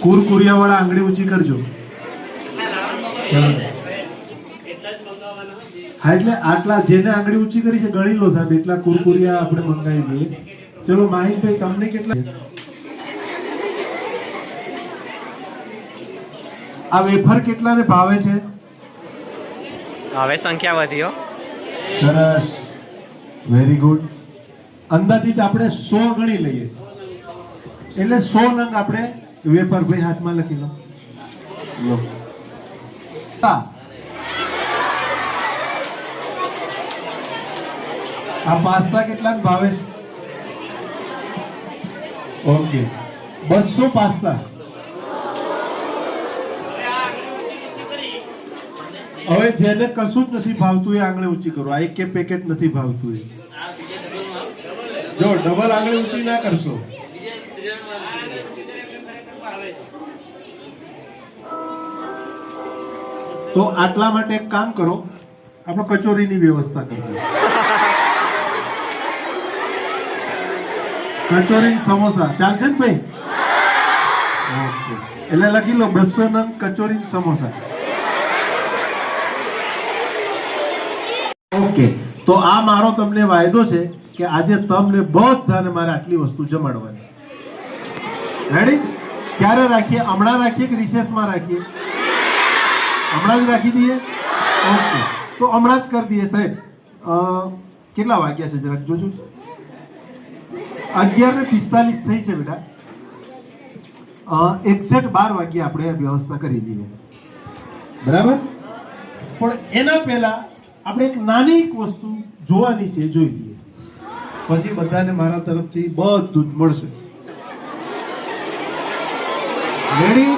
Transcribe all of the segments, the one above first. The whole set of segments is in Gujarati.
કુરકુરિયા વાળા આંગળી ઊંચી કરજો. હા એટલે આટલા જેને આંગળી ઊંચી કરી છે ગણી લો સાહેબ, એટલા કુરકુરિયા આપણે મંગાવી દઈએ. ચલો માહિતભાઈ તમને કેટલા? આ વેફર કેટલાને ભાવે છે? હવે સંખ્યા વધ્યો. સરસ, વેરી ગુડ. અંદાજિત આપણે 100 ગણી લઈએ એટલે 100 નંગ આપણે વેફર. ભાઈ હાથમાં લખી લો. લો. આ પાસ્તા કેટલાને ભાવે છે? Okay, 200 pasta. હવે જેને કશું જ નથી ભાવતું એ આંગળી ઊંચી કરો. આ એક પેકેટ નથી ભાવતું એ જો ડબલ આંગળી ઊંચી ના કરશો. તો આટલા માટે એક કામ કરો, આપણે કચોરીની વ્યવસ્થા કરજો. કચોરી સમોસા ચાલશે ને ભાઈ? ઓકે, એટલે લખી લો 200 નંગ કચોરી સમોસા. ઓકે, તો આ મારો તમને વાયદો છે કે આજે તમને બધાને મારે આટલી વસ્તુ જમાડવાની. રેડી? ક્યારે રાખીએ? હમણાં રાખીએ કે રિસેસમાં રાખીએ? હમણાં જ રાખી દઈએ. ઓકે, તો હમણાં જ કરી દઈએ સાહેબ. કેટલા વાગ્યા છે જરાક જોજો. 11:45 થઈ છે બેટા. એક્ઝેક્ટ 12 વાગ્યે આપણે વ્યવસ્થા કરી દઈએ. બરાબર? પણ એના પહેલા આપણે એક નાની વસ્તુ જોવાની છે, જોઈ લઈએ. પછી બધાને મારા તરફથી બધું જ મળશે. રેડી?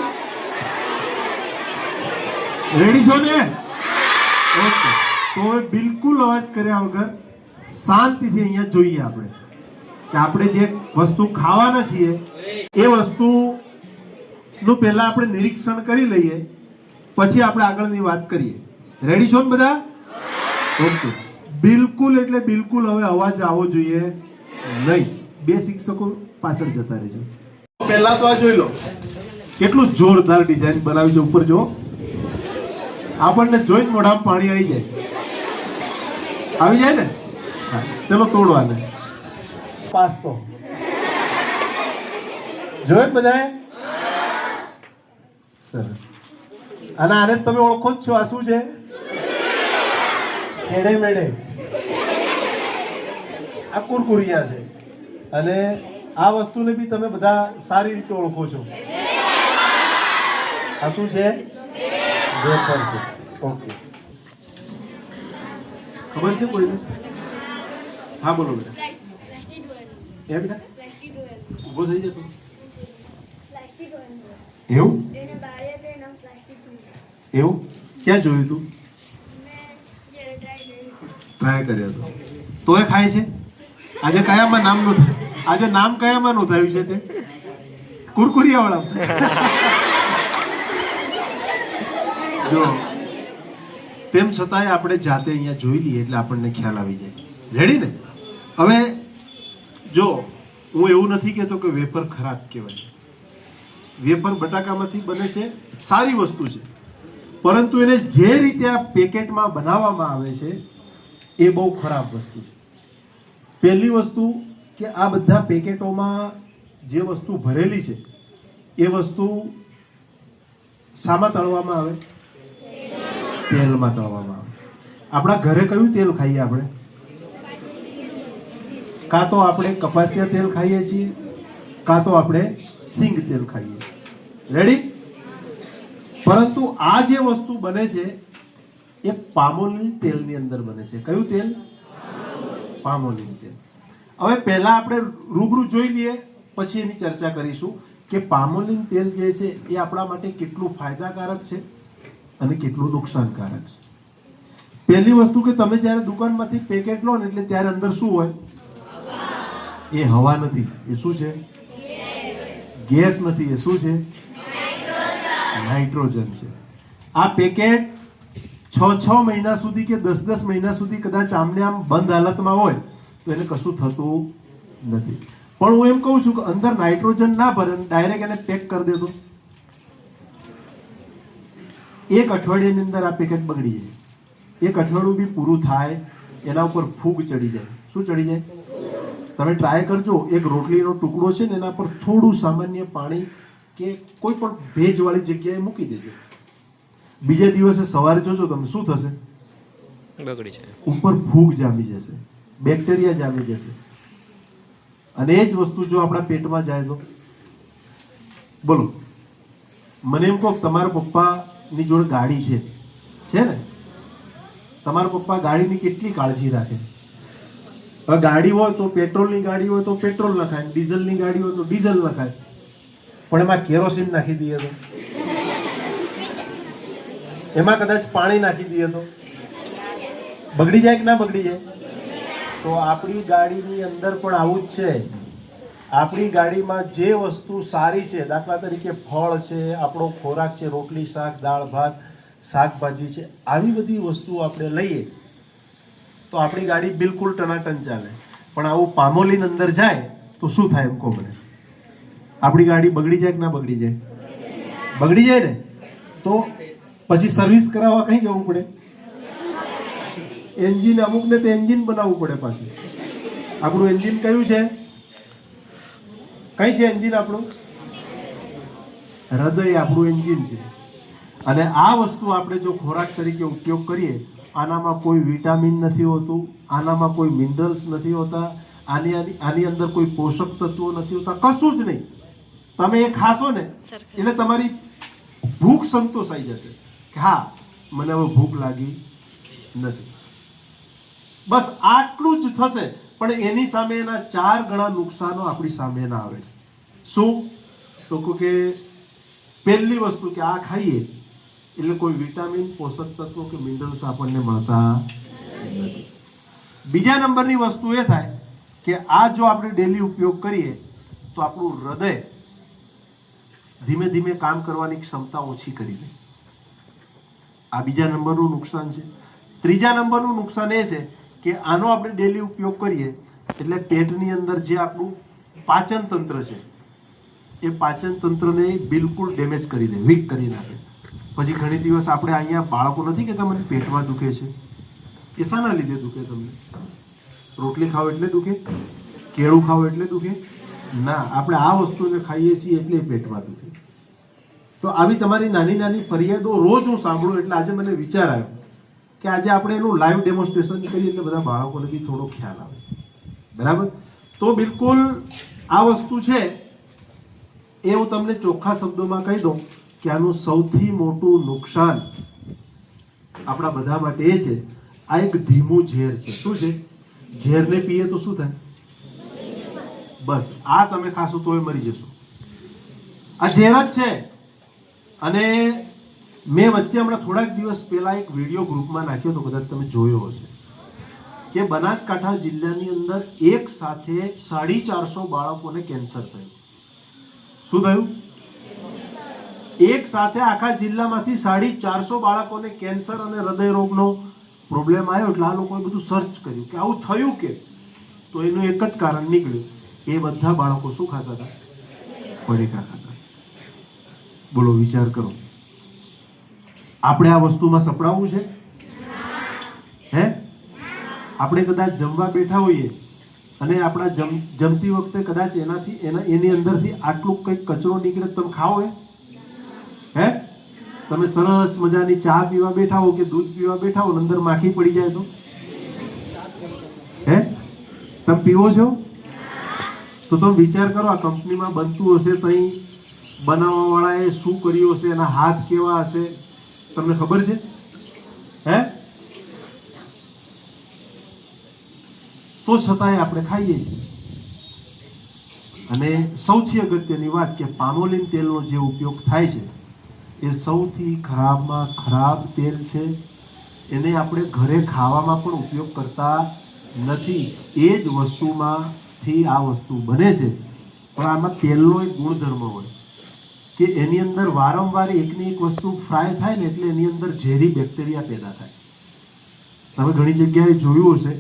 રેડી છો ને? ઓકે, તો હવે બિલકુલ અવાજ કર્યા વગર શાંતિથી અહીંયા જોઈએ આપણે કે આપણે જે વસ્તુ ખાવાના છીએ એ વસ્તુનું પહેલા આપણે નિરીક્ષણ કરી લઈએ, પછી આપણે આગળની વાત કરીએ. રેડી છો ને બધા? ઓકે, બિલકુલ એટલે બિલકુલ હવે અવાજ આવવો જોઈએ નહીં. બે શિક્ષકો પાછળ જતા રહેજો. પહેલા તો આ જોઈ લો કેટલું જોરદાર ડિઝાઇન બનાવી છે. ઉપર જો, આપણને જોઈને મોઢામાં પાણી આવી જાય. આવી જાય ને? ચલો તોડવાને. પાસ્તો જોયું બધાએ? સરસ. અને આને તમે ઓળખો જ છો. આ શું છે? મેડે મેડે. આ કુરકુરિયા છે. અને આ વસ્તુને બી તમે બધા સારી રીતે ઓળખો છો. આ શું છે? વેફર છે. ઓકે, ખબર છે કોઈને? હા બોલો બેટા. એ બેટા ઉભો થઈ જતો. એવું? એવું? ક્યાં જોયું તું? ટ્રાય કર્યો હતો તો એ ખાય છે? આજે કયામાં નામ નું થયું? આજે નામ કયામાં નું થયું છે તે? કુરકુરિયા વાળા. જો તેમ છતાંય આપણે જાતે અહીંયા જોઈ લઈએ એટલે આપણને ખ્યાલ આવી જાય. રેડી ને? હવે જો હું એવું નથી કહેતો કે વેફર ખરાબ કહેવાય. વેફર બટાકામાંથી બને છે, સારી વસ્તુ છે, પરંતુ એને જે રીતે આ પેકેટમાં બનાવવામાં આવે છે એ બહુ ખરાબ વસ્તુ છે. પહેલી વસ્તુ કે આ બધા પેકેટોમાં જે વસ્તુ ભરેલી છે એ વસ્તુ શામાં તળવામાં આવે? તેલમાં તળવામાં આવે. આપણા ઘરે કયું તેલ ખાઈએ આપણે? કાં તો આપણે કપાસિયા તેલ ખાઈએ છીએ, કાં તો આપણે સિંગ તેલ ખાઈએ. રેડી? પરંતુ આ જે વસ્તુ બને છે એ પામોલીન તેલની અંદર બને છે. કયું તેલ? પામોલીન તેલ. હવે પહેલા આપણે રૂબરૂ જોઈ લઈએ, પછી એની ચર્ચા કરીશું કે પામોલીન તેલ જે છે એ આપણા માટે કેટલું ફાયદાકારક છે અને કેટલું નુકસાનકારક છે. પહેલી વસ્તુ કે તમે જ્યારે દુકાનમાંથી પેકેટ લો ને એટલે ત્યારે અંદર શું હોય? એ હવા નથી. એ શું છે? ગેસ નથી. એ શું છે? નાઇટ્રોજન છે. આ પેકેટ 6 મહિના સુધી કે 10 મહિના સુધી કદાચ આમને આમ બંધ હાલતમાં હોય તો એને કશું થતું નથી. પણ હું એમ કહું છું કે અંદર નાઇટ્રોજન ના ભરે ડાયરેક્ટ એને પેક કરી દેતો એક અઠવાડિયાની અંદર આ પેકેટ બગડી જાય. એક અઠવાડિયું બી પૂરું થાય એના ઉપર ફૂગ ચડી જાય. શું ચડી જાય? તમે ટ્રાય કરજો. એક રોટલીનો ટુકડો છે ને એના પર થોડું સામાન્ય પાણી કે કોઈ પણ ભેજવાળી જગ્યાએ મૂકી દેજો. બીજા દિવસે સવારે જોજો તમે શું થશે? બગડી છે. ઉપર ફૂગ જામી જશે, બેક્ટેરિયા જામી જશે. અને એ જ વસ્તુ જો આપણા પેટમાં જાય તો બોલો, મને એમ કહો તમારા પપ્પાની જોડે ગાડી છે ને? તમારા પપ્પા ગાડીની કેટલી કાળજી રાખે? હવે ગાડી હોય તો પેટ્રોલની ગાડી હોય તો પેટ્રોલ નખાય, ડીઝલની ગાડી હોય તો ડીઝલ નખાય. પણ એમાં કેરોસીન નાખી દઈએ તો, એમાં કદાચ પાણી નાખી દઈએ તો બગડી જાય કે ના બગડી જાય? તો આપણી ગાડીની અંદર પણ આવું જ છે. આપણી ગાડીમાં જે વસ્તુ સારી છે, દાખલા તરીકે ફળ છે, આપણો ખોરાક છે, રોટલી શાક દાળ ભાત શાકભાજી છે, આવી બધી વસ્તુ આપણે લઈએ તો આપણી ગાડી બિલકુલ ટનાટન ચાલે. પણ આવું પામોલીન અંદર જાય તો શું થાય એમ કહો મને? આપણી ગાડી બગડી જાય કે ના બગડી જાય? બગડી જાય ને તો પછી સર્વિસ કરાવવા કઈ જવું પડે? એન્જિન, અમુકને તો એન્જિન બનાવવું પડે પાછું. આપણું એન્જિન કયું છે? કઈ છે એન્જિન આપણું? હૃદય આપણું એન્જિન છે. અને આ વસ્તુ આપણે જો ખોરાક તરીકે ઉપયોગ કરીએ, આનામાં કોઈ વિટામિન નથી હોતું, આનામાં કોઈ મિનરલ્સ નથી હોતા, આની અંદર કોઈ પોષક તત્વો નથી હોતા, કશું જ નહીં. તમે એ ખાશો ને એટલે તમારી ભૂખ સંતોષાઈ જશે કે હા મને હવે ભૂખ લાગી નથી. બસ આટલું જ થશે. પણ એની સામે એના 4 ગણા નુકસાનો આપણી સામે ના આવે છે. શું? તો કે પહેલી વસ્તુ કે આ ખાઈએ એટલે કોઈ વિટામિન, પોષક તત્વો કે મિનરલ્સ આપણને મળતા નથી. બીજા નંબરની વસ્તુ એ થાય કે આ જો આપણે ડેલી ઉપયોગ કરીએ તો આપણું હૃદય ધીમે ધીમે કામ કરવાની ક્ષમતા ઓછી કરી દે. આ બીજા નંબરનું નુકસાન છે. ત્રીજા નંબરનું નુકસાન એ છે કે આનો આપણે ડેલી ઉપયોગ કરીએ એટલે પેટની અંદર જે આપણું પાચન તંત્ર છે એ પાચન તંત્રને બિલકુલ ડેમેજ કરી દે, વીક કરી નાખે. પછી ઘણી દિવસ આપણે અહીંયા બાળકો નથી કે તમને પેટમાં દુખે છે, એ શાના લીધે દુખે? તમને રોટલી ખાવ એટલે દુખે? કેળું ખાવ એટલે દુખે? ના, આપણે આ વસ્તુને ખાઈએ છીએ એટલે પેટમાં દુખે. તો આવી તમારી નાની નાની ફરિયાદો રોજ હું સાંભળું એટલે આજે મને વિચાર આવ્યો કે આજે આપણે એનું લાઈવ ડેમોન્સ્ટ્રેશન કરીએ એટલે બધા બાળકોને બી થોડો ખ્યાલ આવે. બરાબર? તો બિલકુલ આ વસ્તુ છે એ હું તમને ચોખ્ખા શબ્દોમાં કહી દઉં કે આનું સૌથી મોટું નુકસાન આપણા બધા માટે એ છે, આ એક ધીમું ઝેર છે. શું છે? ઝેરને પીએ તો શું થાય? બસ આ તમે ખાશો તોય મરી જશો. આ ઝેર જ છે. અને મેં વચ્ચે હમણાં થોડાક દિવસ પહેલા એક વિડીયો ગ્રુપમાં નાખ્યો તો, કદાચ તમે જોયો હશે, કે બનાસકાંઠા જિલ્લાની અંદર એક સાથે 450 બાળકોને કેન્સર થયું. શું થયું? એક સાથે આખા જિલ્લામાંથી 450 બાળકોને કેન્સર અને હૃદય રોગનો પ્રોબ્લેમ આવ્યો. એટલે આ લોકોએ બધું સર્ચ કર્યું કે આવું થયું કે. તો એનું એક જ કારણ નીકળ્યું, એ બધા બાળકો શું ખાતા હતા? પડીકા ખાતા. બોલો, વિચાર કરો. આપણે આ વસ્તુમાં સપડાવવું છે? હે? આપણે કદાચ જમવા બેઠા હોઈએ અને આપણા જમતી વખતે કદાચ એની અંદરથી આટલું કંઈક કચરો નીકળે તમે ખાઓ? હે? તમે સરસ મજાની ચા પીવા બેઠા હો કે દૂધ પીવા બેઠા હો, અંદર માખી પડી જાય તો હે? તમે પીવો છો? તો તમે વિચાર કરો, આ કંપનીમાં બનતું હશે તો અહીં બનાવવા વાળાએ શું કર્યું હશે, એના હાથ કેવા હશે, તમને ખબર છે? હે? તો છતાંય આપણે ખાઈએ છીએ. અને સૌથી અગત્યની વાત કે પામોલીન તેલનો જે ઉપયોગ થાય છે એ સૌથી ખરાબમાં ખરાબ તેલ છે. એને આપણે ઘરે ખાવામાં પણ ઉપયોગ કરતા નથી. એ જ વસ્તુમાંથી આ વસ્તુ બને છે. પણ આમાં તેલનો એક ગુણધર્મ હોય કે એની અંદર વારંવાર એકની એક વસ્તુ ફ્રાય થાય ને એટલે એની અંદર ઝેરી બેક્ટેરિયા પેદા થાય. તમે ઘણી જગ્યાએ જોયું હશે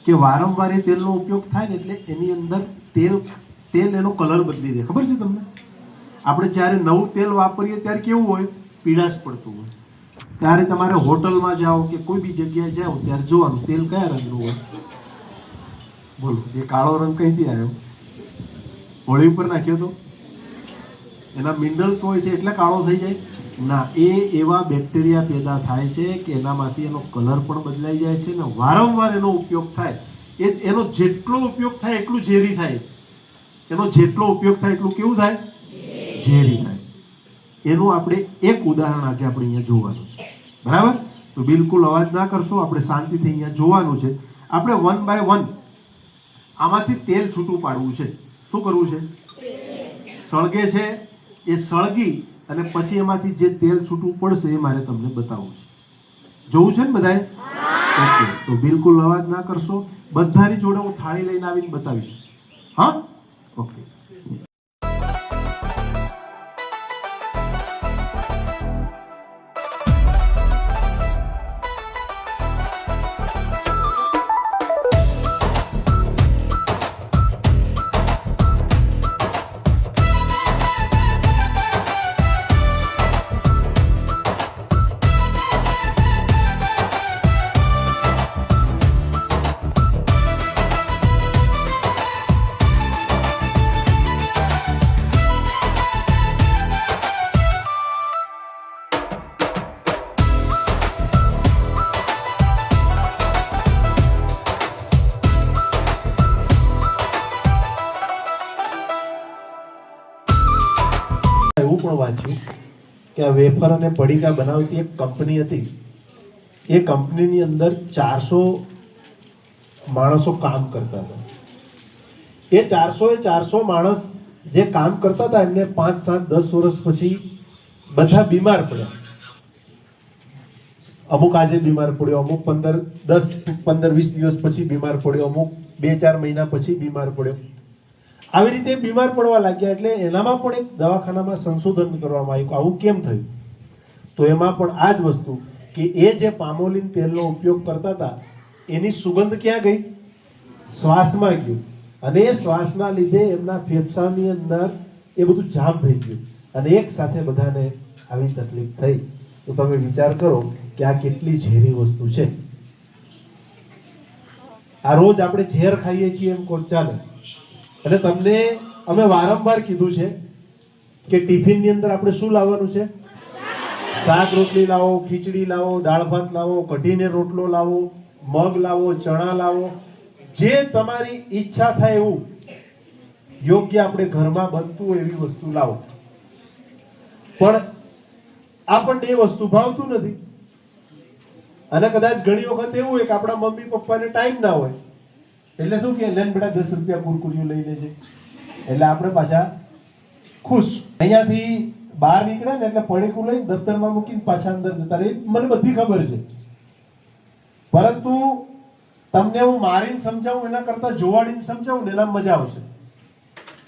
કે વારંવાર એ તેલનો ઉપયોગ થાય ને એટલે એની અંદર તેલ એનો કલર બદલી દે. ખબર છે તમને? આપણે જ્યારે નવું તેલ વાપરીએ ત્યારે કેવું હોય? પીળાશ પડતું હોય. ત્યારે તમારે હોટલમાં જાઓ કે કોઈ બી જગ્યાએ જાઓ ત્યારે જોવાનું તેલ કયા રંગનું હોય. બોલો, એ કાળો રંગ કઈથી આવ્યો? હોળી ઉપર નાખ્યો તો એના મિનરલ્સ હોય છે એટલે કાળો થઈ જાય? ના, એ એવા બેક્ટેરિયા પેદા થાય છે કે એનામાંથી એનો કલર પણ બદલાઈ જાય છે ને વારંવાર એનો ઉપયોગ થાય. એનો જેટલો ઉપયોગ થાય એટલું ઝેરી થાય. એનો જેટલો ઉપયોગ થાય એટલું કેવું થાય? ઝેરી થાય. એનું આપણે એક ઉદાહરણ આજે આપણે અહીંયા જોવાનું છે. બરાબર? તો બિલકુલ અવાજ ના કરશો, આપણે શાંતિથી અહીંયા જોવાનું છે. આપણે 1 બાય 1 આમાંથી તેલ છૂટું પાડવું છે. શું કરવું છે? સળગે છે એ સળગી અને પછી એમાંથી જે તેલ છૂટું પડશે એ મારે તમને બતાવવું છે. જોવું છે ને બધાએ? ઓકે, તો બિલકુલ અવાજ ના કરશો. બધાની જોડે હું થાળી લઈને આવીને બતાવીશ. હા, ઓકે. એવું પણ વાંચ્યું કે આ વેફર અને પડીકા બનાવતી એક કંપની હતી. એ કંપનીની અંદર 400 માણસો કામ કરતા હતા. એ 400 માણસ જે કામ કરતા હતા એમને 5, 7, 10 વર્ષ પછી બધા બીમાર પડ્યા. અમુક આજે બીમાર પડ્યો, અમુક 10, 15, 20 દિવસ પછી બીમાર પડ્યો, અમુક 2-4 મહિના પછી બીમાર પડ્યો. આવી રીતે બીમાર પડવા લાગ્યા. એટલે એનામાં પણ એક દવાખાનામાં સંશોધન કરવામાં આવ્યું. આવું કેમ થયું? તો એમાં પણ આ જ વસ્તુ કે એ જે પામોલીન તેલનો ઉપયોગ કરતા હતા એની સુગંધ ક્યાં ગઈ? શ્વાસમાં ગયું. અને એ શ્વાસના લીધે એમના ફેફસાની અંદર એ બધું જામ થઈ ગયું અને એક સાથે બધાને આવી તકલીફ થઈ. તો તમે વિચાર કરો કે આ કેટલી ઝેરી વસ્તુ છે. આ રોજ આપણે ઝેર ખાઈએ છીએ એમ કોણ ચાલે? અને તમને અમે વારંવાર કીધું છે કે ટિફિનની અંદર આપણે શું લાવવાનું છે? શાક રોટલી લાવો, ખીચડી લાવો, દાળ ભાત લાવો, કઢીને રોટલો લાવો, મગ લાવો, ચણા લાવો, જે તમારી ઈચ્છા થાય એવું યોગ્ય આપણે ઘરમાં બનતું હોય એવી વસ્તુ લાવો. પણ આપણને એ વસ્તુ ભાવતું નથી. અને કદાચ ઘણી વખત એવું હોય કે આપણા મમ્મી પપ્પાને ટાઈમ ના હોય એટલે શું કે લેન બેટા 10 રૂપિયા કુરકુરીઓ લઈ લેજે. એટલે આપણે પાછા ખુશ. અહીંયાથી બહાર નીકળ્યા ને એટલે પડીકું લઈને દફતરમાં મૂકીને પાછા અંદર જતા રહે. મને બધી ખબર છે, પરંતુ તમને હું મારીને સમજાવું એના કરતા જોવાડીને સમજાવું ને એના મજા આવશે.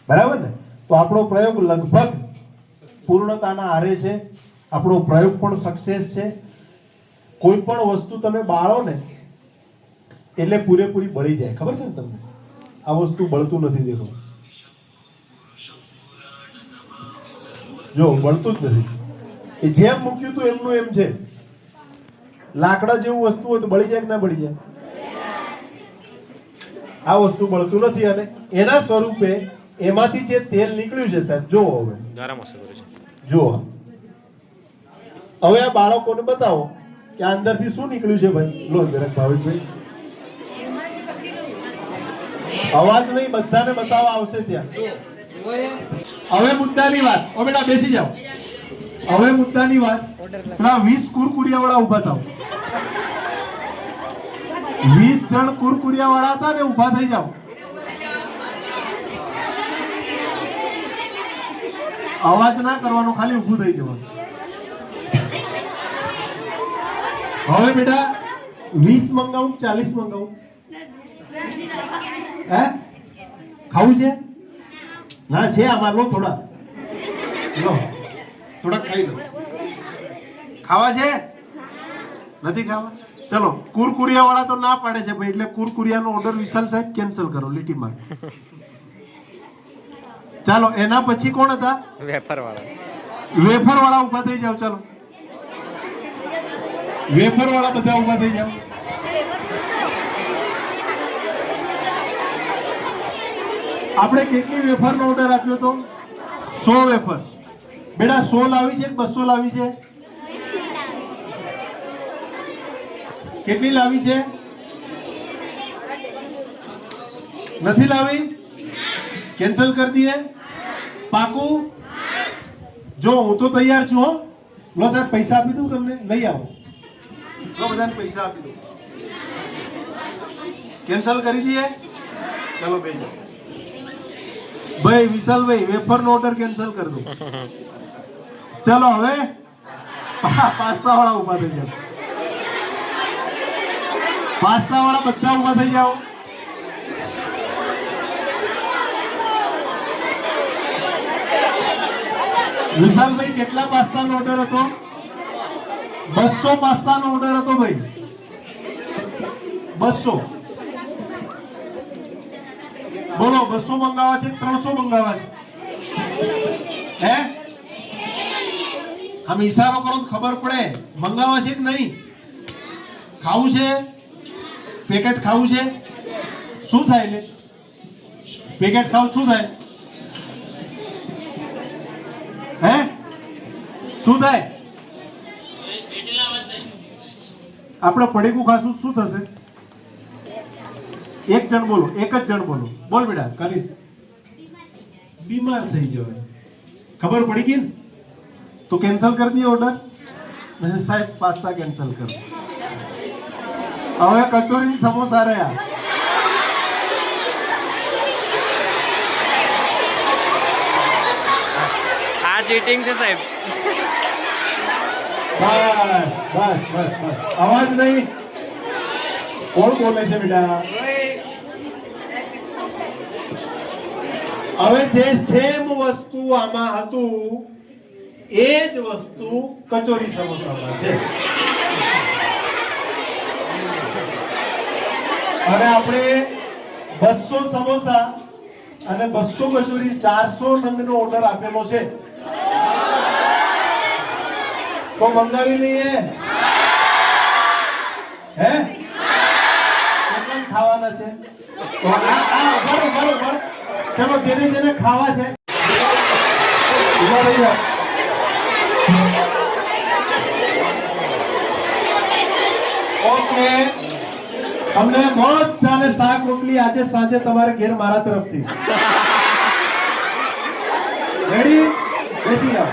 બરાબર ને? તો આપણો પ્રયોગ લગભગ પૂર્ણતાના આરે છે. આપણો પ્રયોગ પણ સક્સેસ છે. કોઈ પણ વસ્તુ તમે બાળો ને એટલે પૂરેપૂરી બળી જાય. ખબર છે ને તમને? આ વસ્તુ બળતું નથી. દેખો, જો બળતું જ નથી. એ જેમ મૂક્યું હતું એમનું એમ છે. લાકડા જેવું વસ્તુ હોય તો બળી જાય કે ના બળી જાય? આ વસ્તુ બળતું નથી. અને એના સ્વરૂપે એમાંથી જે તેલ નીકળ્યું છે સાહેબ, જો હવે જો હવે આ બાળકોને બતાવો કે આ અંદરથી શું નીકળ્યું છે. ભાઈ લો જરાક ભાવેશભાઈ, અવાજ નહીં, બધાને બતાવવા આવશે ત્યાં. હવે મુદ્દાની વાત. ઓ બેટા બેસી જાઓ. હવે મુદ્દાની વાત. પેલા 20 કુરકુરિયા વાળા ઉભા થાવ. 20 જણ કુરકુરિયા વાળા હતા ને, ઉભા થઈ જાઓ. અવાજ ના કરવાનો, ખાલી ઊભું થઈ જવાનું. હવે બેટા 20 મંગાવું, 40 મંગાવું? હે, ખાવું છે? ના છે આમાં, લો થોડા, લો થોડાક ખાઈ લો. ખાવા છે? નથી ખાવા? ચલો, કુરકુરિયા વાળા તો ના પાડે છે ભાઈ, એટલે કુરકુરિયાનો ઓર્ડર વિશાલ સાહેબ કેન્સલ કરો, લીટી માર. ચાલો, એના પછી કોણ હતા? વેફર વાળા ઉભા થઈ જાવ. ચાલો, વેફર વાળા બધા ઊભા થઈ જાઓ. આપણે કેટલી વેફરનો ઓર્ડર આપ્યો તો? 100 વેફર. બેટા 100 લાવી છે કે 200 લાવી છે? કેટલી લાવી છે? નથી લાવી? કેન્સલ કરી દઈએ? પાકું? જો હું તો તૈયાર છું હો. લો સાહેબ પૈસા આપી દઉં તમને, લઈ આવો. લો બધાને પૈસા આપી દઉં. કેન્સલ કરી દઈએ? ચલો બેજો. ભાઈ વિશાલભાઈ વેફર નો ઓર્ડર કેન્સલ કરી દો. ચલો હવે પાસ્તા વાળા ઉભા થઈ જાઓ. પાસ્તા વાળા બધા ઉભા થઈ જાઓ. વિશાલભાઈ કેટલા પાસ્તાનો ઓર્ડર હતો? 200 પાસ્તાનો ઓર્ડર હતો ભાઈ. 200. બોલો 200 મંગાવા છે 300 મંગાવા છે? હે આમ ઈશારો કરો તો ખબર પડે મંગાવા છે કે નહીં. ખાવું છે? પેકેટ ખાવું છે? શું થાય લે? પેકેટ ખાવ શું થાય? હે શું થાય? આપણે પડીકું ખાશું શું થશે? એક જણ બોલો, એક જ જણ બોલો. બોલ બેટા કરીશ. બીમાર થઈ જવાય. ખબર પડી ગઈ ને? તો કેન્સલ કરી દઈએ ઓર્ડર. સાહેબ પાસ્તા કેન્સલ કરો. હવે કચોરી સમોસા રહ્યા. આ ચીટિંગ છે સાહેબ. બસ બસ બસ બસ. અવાજ નહીં. કોણ બોલે છે બેટા? હવે જે સેમ વસ્તુ આમાં હતું એ જ વસ્તુ કચોરી સમોસામાં છે. અને આપણે 200 સમોસા અને 200 કચોરી 400 નંગનો ઓર્ડર આપેલો છે. તો મંગાવી લઈએ? હે કેટલા ખાવાના છે? તો બરોબર. ચલો જેને જેને ખાવા છે ઉભા રહી જાઓ. ઓકે તમને બધાને શાક રોટલી આજે સાંજે તમારે ઘેર મારા તરફથી. રેડી? બેસી જાઓ.